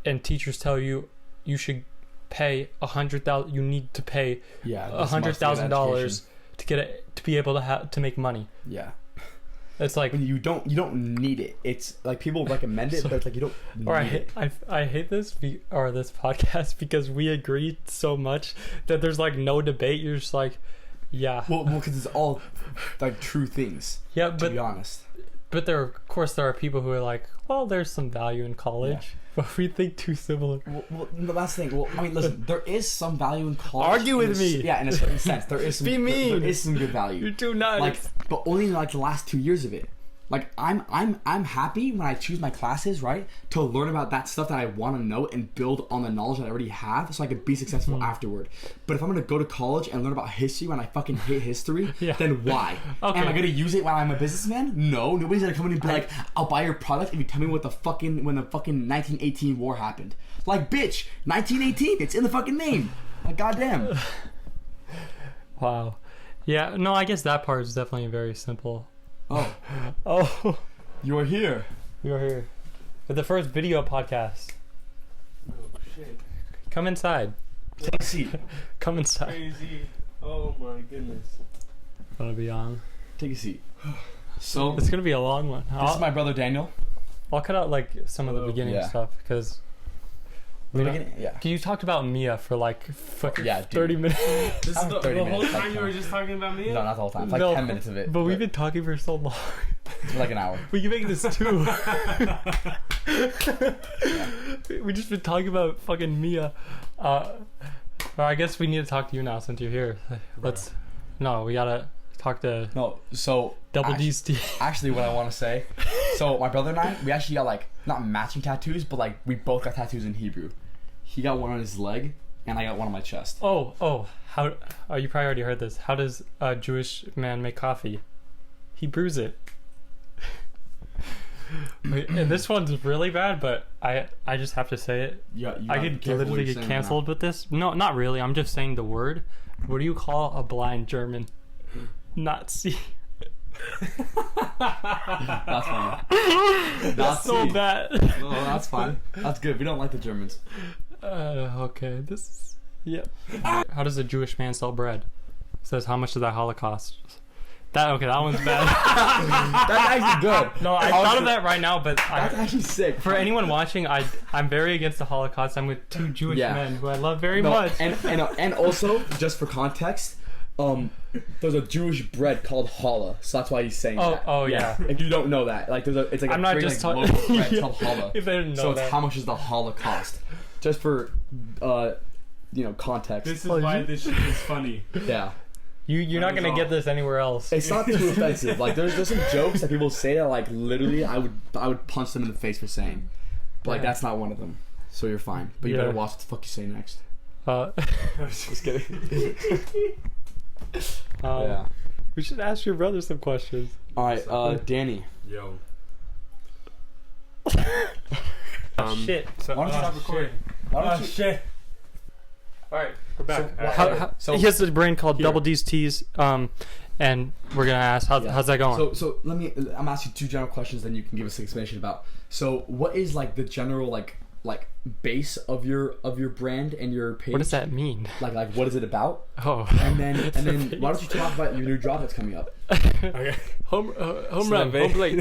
and teachers tell you should pay $100,000. You need to pay $100,000 to be able to make money. Yeah, it's like you don't need it. It's like people recommend it, but it's like you don't need it. I hate this this podcast because we agree so much that there's like no debate. You're just like, yeah. Well, because it's all like true things. Yeah, to be honest. But there are people who are like, well, there's some value in college, but we think too similar. Well, that's the thing. Well, I mean, listen, there is some value in college. Argue with me. Yeah, in a certain sense, there is some. Be mean. There is some good value. You do not. Like, but only in like the last 2 years of it. Like, I'm happy when I choose my classes, right, to learn about that stuff that I want to know and build on the knowledge that I already have, so I could be successful afterward. But if I'm gonna go to college and learn about history when I fucking hate history, then why? Okay. Am I gonna use it when I'm a businessman? No, nobody's gonna come in and be like, "I'll buy your product if you tell me when the fucking 1918 war happened." Like, bitch, 1918, it's in the fucking name. Like, goddamn. Wow. Yeah. No, I guess that part is definitely very simple. Oh, you are here. You are here with the first video podcast. Oh shit! Come inside. Take a seat. Come inside. Crazy! Oh my goodness! Gonna be on. Take a seat. So it's gonna be a long one. This is my brother Daniel. I'll cut out like some of the beginning stuff because Yeah. You talked about Mia for like fucking Yeah, dude. 30 minutes. This is Not the 30 whole minutes, time like you were 10. just talking about me? No, not the whole time. It's like No, 10 minutes of it. But we've been talking for so long. for like an hour. We can make this two. We just been talking about fucking Mia. Well, I guess we need to talk to you now since you're here. Let's. No, we gotta talk to No, so Double actually, D's team. actually what I want to say. So my brother and I, we actually got like not matching tattoos, but like we both got tattoos in Hebrew. He got one on his leg, and I got one on my chest. Oh, how? Oh, you probably already heard this. How does a Jewish man make coffee? He brews it. Wait, and this one's really bad, but I just have to say it. You I could literally get canceled with this. No, not really. I'm just saying the word. What do you call a blind German? Nazi. That's funny. That's so bad. No, that's fine. That's good. We don't like the Germans. Okay. This. Yeah. How does a Jewish man sell bread? It says how much of that Holocaust? That one's bad. That's actually good. No, I thought of that right now, but That's actually sick. for anyone watching, I'm very against the Holocaust. I'm with two Jewish men who I love very much. And also, just for context, there's a Jewish bread called challah, so that's why he's saying that. Oh yeah. If you don't know that, like it's like I'm a not very, just like, talking. local bread called challah. If I didn't know So it's that. how much is the Holocaust? Just for context. This is why this shit is funny. Yeah. You're not gonna get this anywhere else. It's not too offensive. Like there's some jokes that people say that like literally I would punch them in the face for saying. But like that's not one of them. So you're fine. But you Yeah. better watch what the fuck you say next. Just kidding. Yeah. We should ask your brother some questions. Alright, Danny. Yo. Shit. So, Why don't you stop recording? Why don't you shit. Alright, we're back. So he has a brand called Here. Double D's Teas, and we're gonna ask Yeah. how's that going? So I'm asking two general questions, then you can give us an explanation about. So what is like the general like base of your brand and your page? What does that mean? Like what is it about? Oh, And then why don't you talk about your new drop that's coming up? Okay. home So run, the home plate.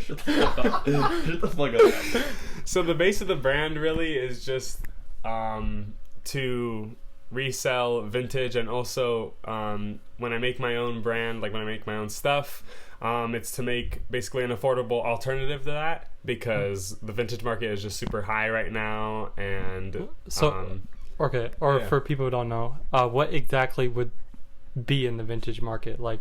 Shut the fuck up. So the base of the brand really is just to resell vintage, and also when I make my own brand, like when I make my own stuff, it's to make basically an affordable alternative to that, because the vintage market is just super high right now. And So, okay, or yeah. for people who don't know, what exactly would be in the vintage market? Like,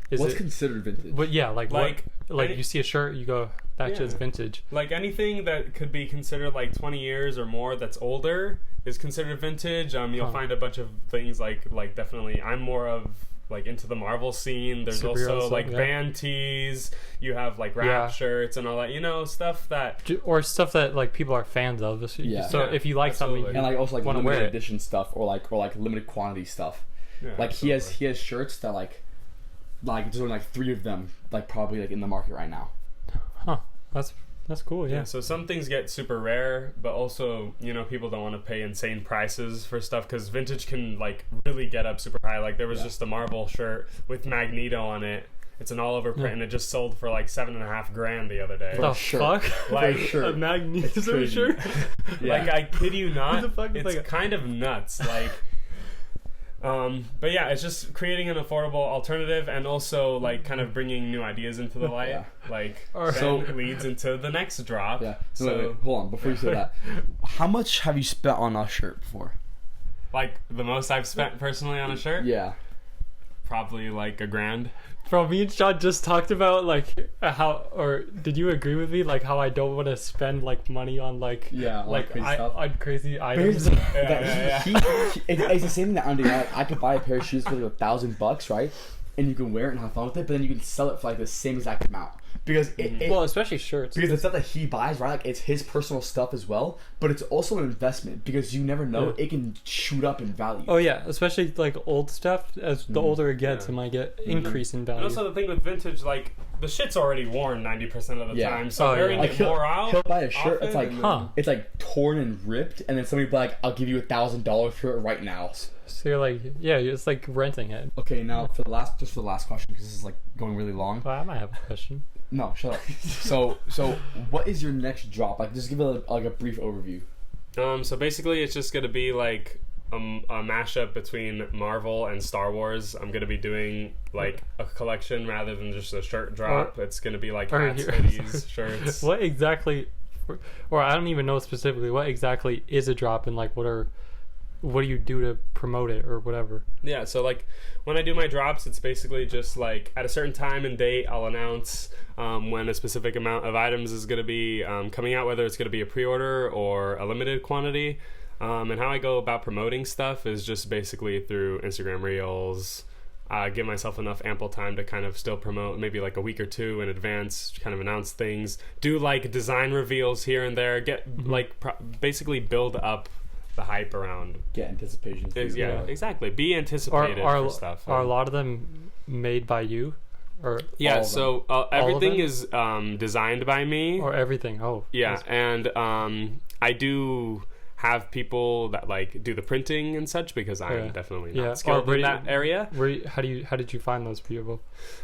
is What's it? considered vintage? But yeah, like any- you see a shirt, you go, that shit's Yeah. vintage. like anything that could be considered like 20 years or more that's older is considered vintage. You'll find a bunch of things like definitely I'm more of like into the Marvel scene. There's Superhero also stuff, like yeah. band tees, you have like rap Yeah. shirts and all that, stuff that Or stuff that like people are fans of. Yeah. So Yeah, if you like something, absolutely. and like also like wanna limited wear it. edition stuff or like limited quantity stuff. yeah, Like he absolutely. has shirts that like there's only like 3 of them like probably like in the market right now. huh? That's cool. Yeah, Yeah. so some things get super rare, but also, people don't want to pay insane prices for stuff, because vintage can like really get up super high. Like there was just a Marvel shirt with Magneto on it. It's an all over print, and it just sold for like $7.5 grand the other day. The sure. fuck? Like, sure. A Magneto crazy. shirt? Yeah. Like I kid you not, the fuck is it's like a- kind of nuts. Like, but yeah, it's just creating an affordable alternative, and also like kind of bringing new ideas into the light. Yeah. Like, Alright. then So- it leads into the next drop. Yeah. So Wait, hold on. Before you say that, how much have you spent on a shirt before? like the most I've spent personally on a shirt, Yeah. probably like $1 grand. Bro, me and Sean just talked about like how, or did you agree with me? Like how I don't want to spend like money on like Yeah, on like crazy stuff. on crazy But here's items. the thing, Yeah, that yeah, it's the same thing that I'm doing. I could buy a pair of shoes for like $1,000, right? And you can wear it and have fun with it, but then you can sell it for like the same exact amount because Well, especially shirts. because the stuff that he buys, right? Like it's his personal stuff as well, but it's also an investment because you never know, Yeah. it can shoot up in value. Oh yeah, especially like old stuff. As the older it gets, Yeah. it might get increase in And value. also the thing with vintage, like the shit's already worn 90% of the Yeah. time, so Oh, yeah. wearing Like it more out. he'll buy a shirt that's like often, Huh. it's like torn and ripped, and then somebody will be like, "I'll give you $1,000 for it right now." So you're like, yeah, it's like renting it. Okay, now for the last question because this is like going really long. Well, I might have a question. No, shut up. So what is your next drop? Like, just give it like a brief overview. So basically, it's just gonna be like a mashup between Marvel and Star Wars. I'm gonna be doing like a collection rather than just a shirt drop. It's gonna be like hats, hoodies, shirts. What exactly, or I don't even know specifically what exactly is a drop, and like what do you do to promote it or whatever? Yeah, so like when I do my drops, it's basically just like at a certain time and date, I'll announce when a specific amount of items is going to be coming out, whether it's going to be a pre-order or a limited quantity. And how I go about promoting stuff is just basically through Instagram Reels. Give myself enough ample time to kind of still promote, maybe like a week or two in advance, kind of announce things, do like design reveals here and there, get like basically build up the hype around. Get anticipation. Yeah, exactly. Be anticipated for stuff. Are a lot of them made by you? Or yeah, so everything is designed by me. Or everything? Oh. Yeah, and I do have people that like do the printing and such because I'm definitely not skilled in that area. How did you find those people?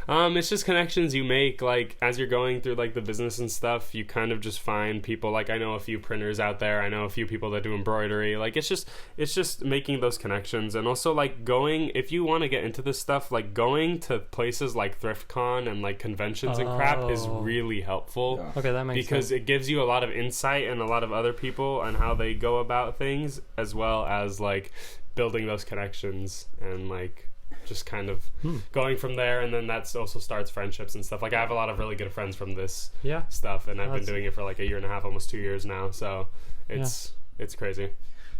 It's just connections you make like as you're going through like the business and stuff. You kind of just find people. Like I know a few printers out there. I know a few people that do embroidery. Like it's just making those connections, and also like going, if you want to get into this stuff, like going to places like ThriftCon and like conventions and crap is really helpful. Yeah. Okay, that makes sense. Because it gives you a lot of insight and a lot of other people and how they go about things, as well as like building those connections and like just kind of going from there. And then that's also starts friendships and stuff. Like I have a lot of really good friends from this stuff, and I've been doing it for like a year and a half, almost 2 years now, so it's crazy.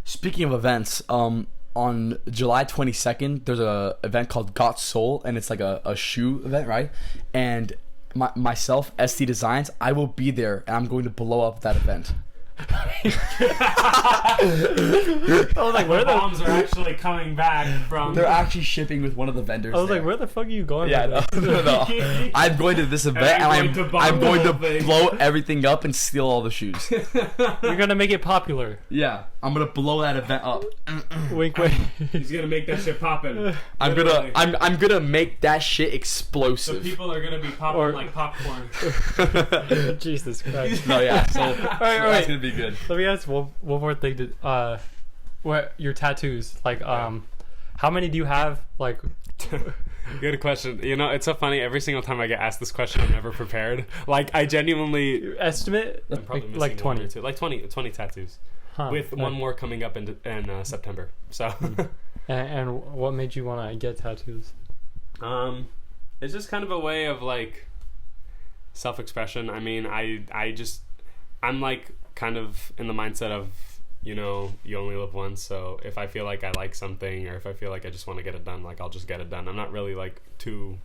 Speaking of events, on July 22nd there's a event called Got Soul, and it's like a shoe event, right? And myself, ST Designs, I will be there, and I'm going to blow up that event. I was like, where the bombs are actually coming back from? They're actually shipping with one of the vendors. I was like, where the fuck are you going? Yeah, no. I'm going to this event, and I'm going to blow everything up and steal all the shoes. You're gonna make it popular. Yeah, I'm gonna blow that event up. Wink, wink. He's gonna make that shit poppin'. I'm gonna make that shit explosive. So people are gonna be popping like popcorn. Jesus Christ. No, yeah. So, all right. That's gonna be good. Let me ask one more thing. What your tattoos? Like, how many do you have? Like, good question. You know, it's so funny. Every single time I get asked this question, I'm never prepared. Like, I genuinely estimate I'm probably like 20. Like 20 tattoos, with one more coming up in September. So, and what made you want to get tattoos? It's just kind of a way of like self-expression. I mean, I'm like kind of in the mindset of, you know, you only live once, so if I feel like I like something, or if I feel like I just want to get it done, like I'll just get it done. I'm not really like too...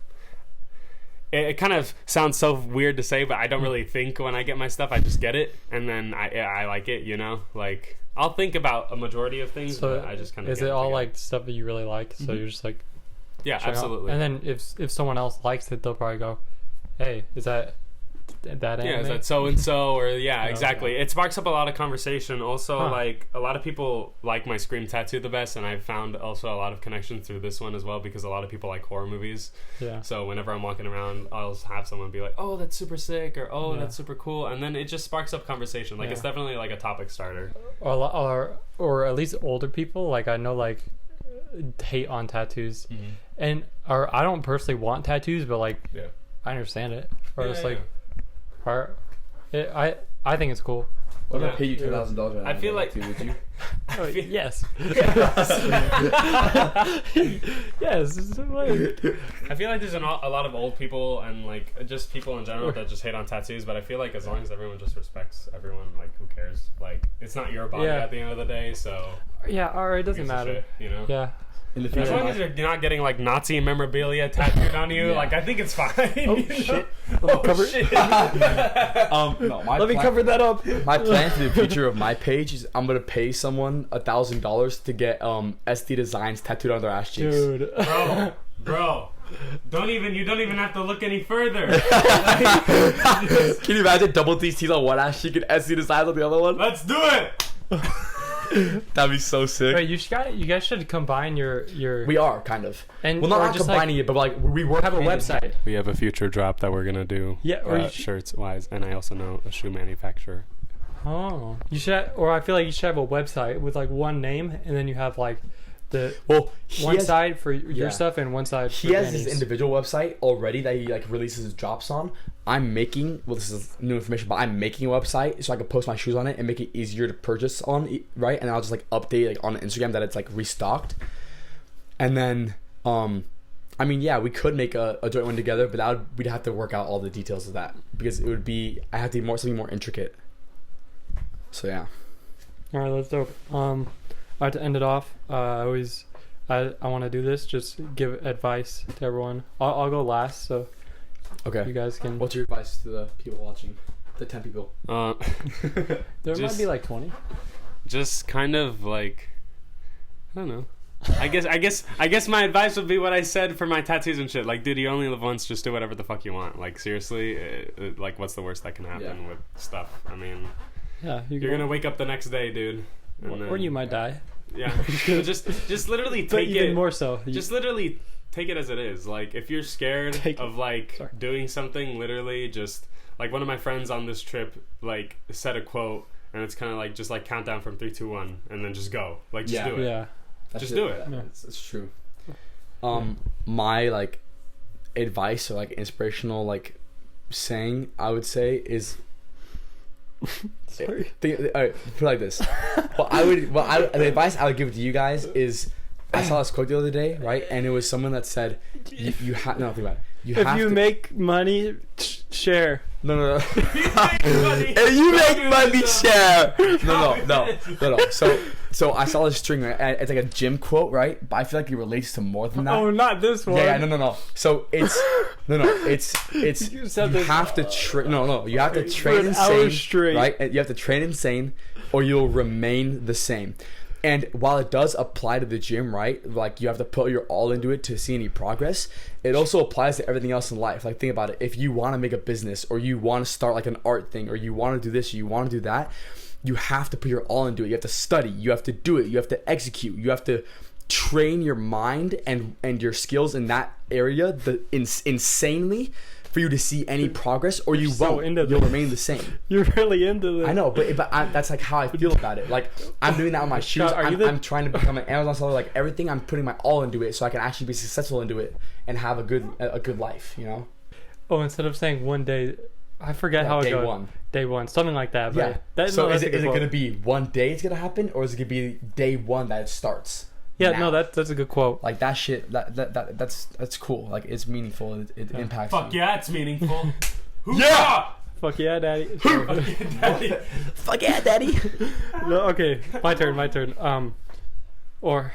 It kind of sounds so weird to say, but I don't really think when I get my stuff. I just get it, and then I like it, you know? Like, I'll think about a majority of things, but I just kind of... Is it all like stuff that you really like, so you're just like... Yeah, absolutely. And then if someone else likes it, they'll probably go, hey, is that anime? Yeah, is that so and so? Or exactly. It sparks up a lot of conversation. Also, like a lot of people like my Scream tattoo the best, and I've found also a lot of connections through this one as well, because a lot of people like horror movies. Yeah. So whenever I'm walking around, I'll have someone be like, "Oh, that's super sick," or "Oh, that's super cool," and then it just sparks up conversation. Like it's definitely like a topic starter. Or at least older people. Like I know, like hate on tattoos, and or I don't personally want tattoos, but like I understand it. Or it's like. I think it's cool. What if I pay you $2,000? I feel like would you? Yes. Yes. I feel like there's a lot of old people and like just people in general that just hate on tattoos, but I feel like as long as everyone just respects everyone, like who cares? Like it's not your body at the end of the day, so or it doesn't matter, shit, you know? Yeah. In the future, as long as you're not getting like Nazi memorabilia tattooed on you, like I think it's fine. Shit. Shit. No, let me cover that up. My plan for the future of my page is I'm gonna pay someone $1,000 to get SD Designs tattooed on their ass cheeks. Dude, bro. You don't even have to look any further. Can you imagine double D's teeth on one ass cheek and SD Designs on the other one? Let's do it. That'd be so sick. Wait, you guys should combine your. We are kind of. And well, not combining it, but like we work. Have a website. We have a future drop that we're gonna do. Yeah, or shirts wise, and I also know a shoe manufacturer. Oh, you should, or I feel like you should have a website with like one name, and then you have like the one side for your stuff and one side. He has his individual website already that he like releases his drops on. I'm making this is new information, but I'm making a website so I can post my shoes on it and make it easier to purchase on, right? And I'll just like update like on Instagram that it's like restocked, and then I mean, yeah, we could make a joint one together, but we'd have to work out all the details of that because it would be I have to be something more intricate. So yeah. All right, let's do it. I have to end it off. I want to do this. Just give advice to everyone. I'll go last, so okay. You guys can. What's your advice to the people watching? The 10 people. There might be like 20. Just kind of like, I don't know. I guess my advice would be what I said for my tattoos and shit. Like, dude, you only live once. Just do whatever the fuck you want. Like, seriously, like, what's the worst that can happen with stuff? I mean, yeah, you're gonna wake up the next day, dude, or you might die. Yeah, just literally but take even it. More so, just literally take it as it is. Like, if you're scared of like doing something, literally just like one of my friends on this trip like said a quote, and it's kind of like just like count down from 3, 2, 1, and then just go. Like, just do it. Yeah. Just do it. Yeah. It's true. My like advice or like inspirational like saying I would say is sorry. All right, put it like this. The advice I would give to you guys is I saw this quote the other day, right? And it was someone that said you have no think about it. If you make money, share. No. If you make money, share. No. So I saw this string, right? And it's like a gym quote, right? But I feel like it relates to more than that. Oh, not this one. Yeah, no. So it's you have to train. No, you have to train insane, right? You have to train insane, or you'll remain the same. And while it does apply to the gym, right? Like you have to put your all into it to see any progress. It also applies to everything else in life. Like think about it. If you want to make a business or you want to start like an art thing or you want to do this or you want to do that, you have to put your all into it. You have to study. You have to do it. You have to execute. You have to train your mind and your skills in that area insanely for you to see any progress, or you won't. You'll remain the same. You're really into this. I know, but that's like how I feel about it. Like I'm doing that with my shoes. I'm trying to become an Amazon seller. Like everything, I'm putting my all into it, so I can actually be successful into it and have a good life. You know. Oh, instead of saying one day, I forget how it goes. Day one, something like that. But yeah. Is it going to be one day it's going to happen, or is it going to be day one that it starts? Yeah, no, that's a good quote. Like that shit, that's cool. Like it's meaningful. It impacts. Fuck you. Yeah, it's meaningful. Yeah. Fuck yeah, daddy. Fuck yeah, daddy. Fuck yeah, daddy. No, okay, my turn. Or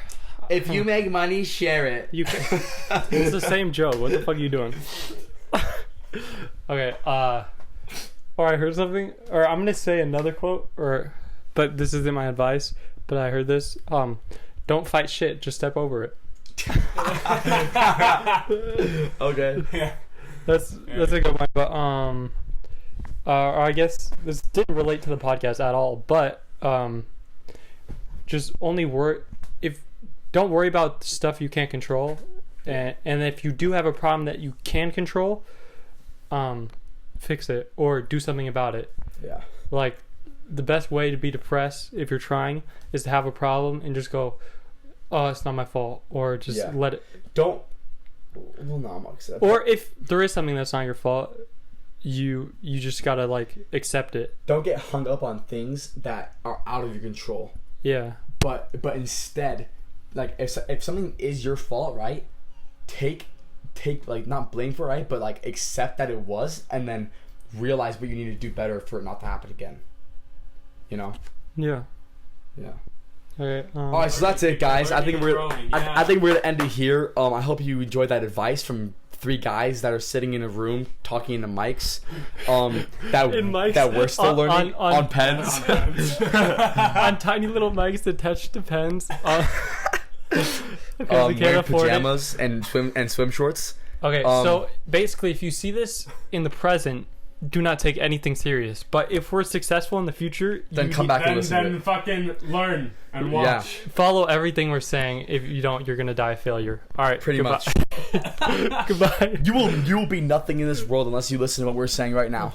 if you make money, share it. You can. It's the same joke. What the fuck are you doing? Okay. Or I heard something. Or I'm gonna say another quote. But this isn't my advice. But I heard this. Don't fight shit. Just step over it. Okay. Yeah. That's a good one. But or I guess this didn't relate to the podcast at all. But just only don't worry about stuff you can't control, and if you do have a problem that you can control, fix it or do something about it. Yeah. Like the best way to be depressed if you're trying is to have a problem and just go, oh, it's not my fault, or just let it. Don't. Well, no, I'm not accept. Or if there is something that's not your fault, you just gotta like accept it. Don't get hung up on things that are out of your control. Yeah. But instead, like if something is your fault, right? Take like not blame for it, right? But like accept that it was, and then realize what you need to do better for it not to happen again. You know? Yeah. Yeah. Okay. All right, so that's it, guys. I think we're gonna end it here. I hope you enjoyed that advice from 3 guys that are sitting in a room talking into mics. That we're still learning on pens, on tiny little mics attached to pens. Because we can't afford pajamas and swim shorts. Okay, so basically, if you see this in the present, do not take anything serious. But if we're successful in the future, then come back and listen to it. Then fucking learn and watch. Yeah. Follow everything we're saying. If you don't, you're gonna die a failure. All right, pretty much. Goodbye. You will be nothing in this world unless you listen to what we're saying right now.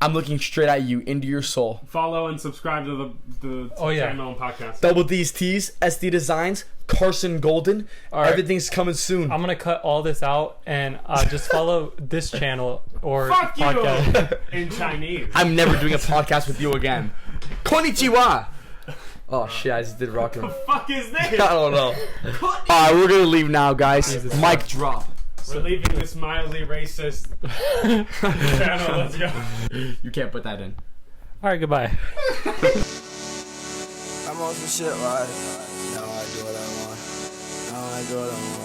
I'm looking straight at you, into your soul. Follow and subscribe to the channel and podcast. Double D's T's, SD Designs, Carson Golden. All right. Everything's coming soon. I'm gonna cut all this out and just follow this channel or Fuck podcast. you! In Chinese. I'm never doing a podcast with you again. Konnichiwa! Oh shit, I just did rock and What the fuck is this? I don't know. Alright, we're gonna leave now, guys. Mic drop. We're leaving this mildly racist channel. Let's go. You can't put that in. All right, goodbye. I'm on some shit, right? Now I do what I want. Now I do what I want.